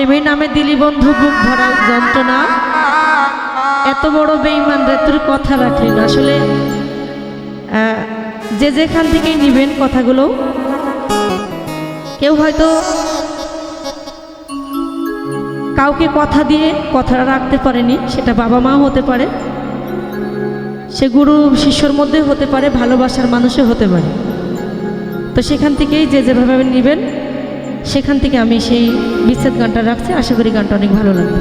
প্রেমের নামে দিলি বন্ধু বুক ভরা যন্ত্রণা, এত বড় বেঈমান রে তোর কথা রাখলি না। আসলে যে যেখান থেকেই নিবেন কথাগুলো, কেউ হয়তো কাউকে কথা দিয়ে কথাটা রাখতে পারেনি, সেটা বাবা মা হতে পারে, সে গুরু শিষ্যর মধ্যে হতে পারে, ভালোবাসার মানুষে হতে পারে। তো সেখান থেকেই যে যেভাবে নেবেন, সেখান থেকে আমি সেই বিচ্ছেদ গানটা রাখছি। আশা করি গানটা অনেক ভালো লাগবে।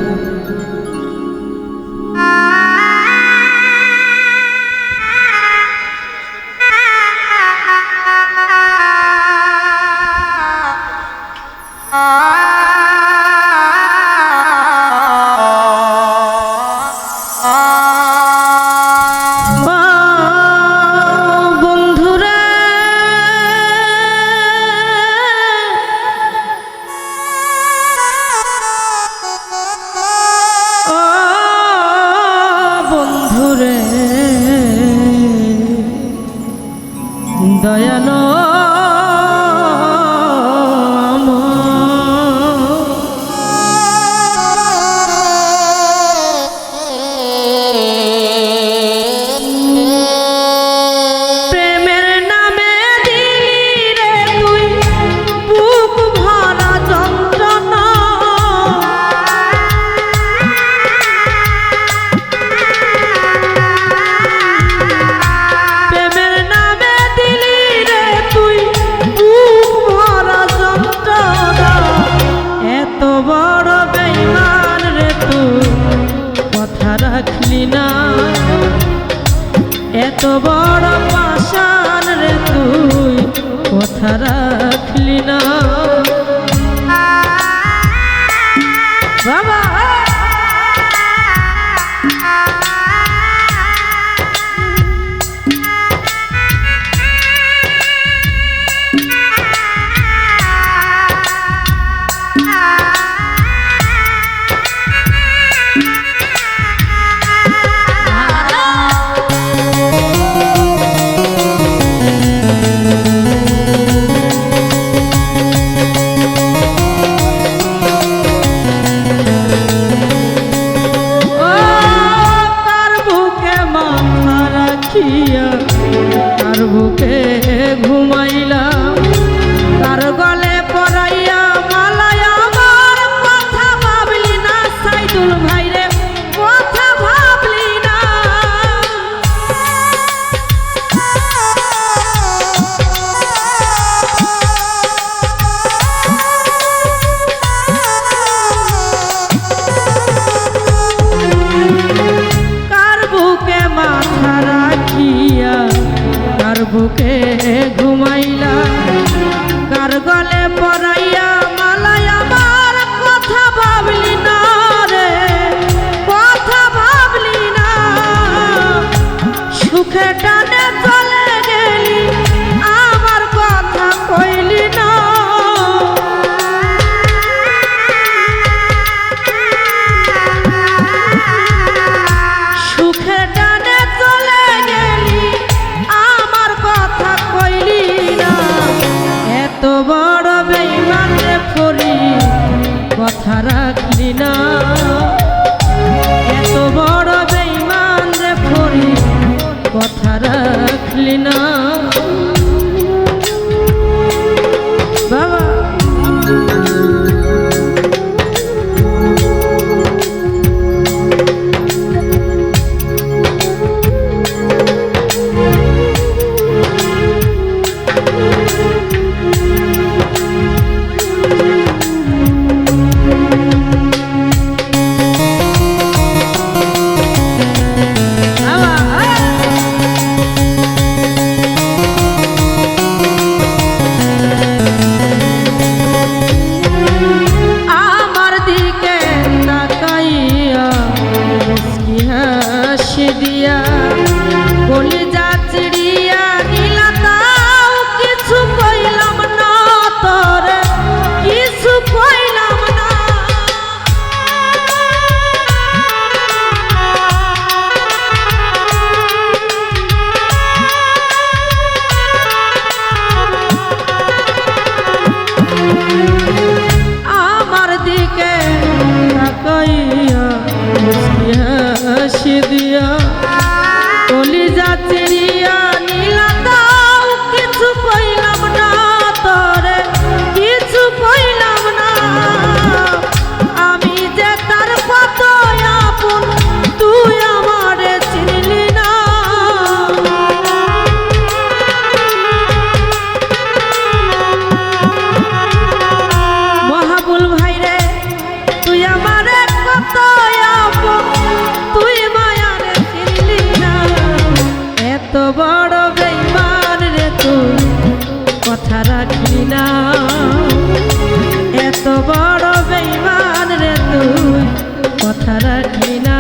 দয়ালো প্রেমের নামে দিলি রে তুই বুক ভরা যন্ত্রণা, প্রেমের নামে দিলি রে তুই বুক ভরা যন্ত্রণা, এত বড় বেঈমান রে তুই কথা রাখলি না, এত বড় পাষাণ রে তুই কথা রাখলি না বাবা। তার বুকে ঘুমাইলাম, তার গলে পরাইয়া মালায় আমার কথা ভাবলি না সাইদুল ভাই রে, কথা ভাবলি না। কার বুকে মাথা রাখিয়া কার বুকে ঘুমাইলা, কার গলে পরাইয়া মালায় আমার কথা ভাবলি না রে, কথা ভাবলি না। সুখে টানে চলে গেলি আমার কথা কইলি না, সুখে টানে চলে গেলি আমার কথা কইলি না, এত বড় বেঈমান রে ফরি কথা রাখলি না, এত বড় বেঈমান রে ফরি কথা রাখলি না বাবা। যা চিরিয়া নীলা দাও কিছু কইলাম না তোরে কিছু কইলাম না আমি যে তার কত আপন তুই আমারে চিনলি না মহাবুল ভাই রে তুই আমারে কত আপন তুই মায়ারে চিনলি না এত বড় বেঈমান রে তুই কথা রাখলি না এত বড় বেঈমান রে তুই কথা রাখলি না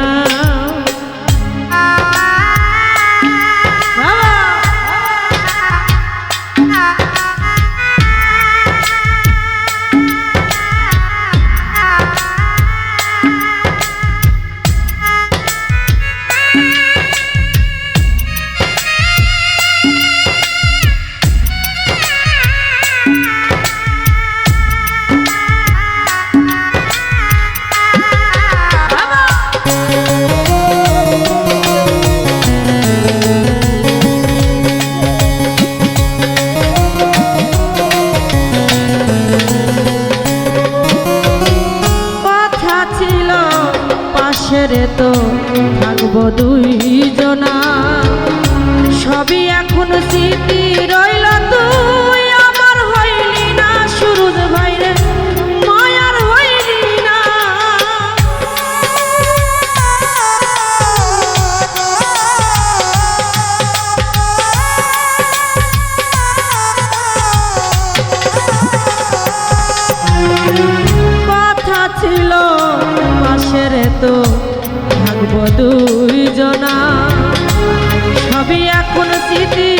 রে তো থাকবো দুইজনা সবই এখন স্মৃতি রইল তুই আমার হইলি না সুরজ ভাই রে মায়ার হইলি না কথা ছিল পাশের তো থাকবো দুইজনা সবই এখন স্মৃতি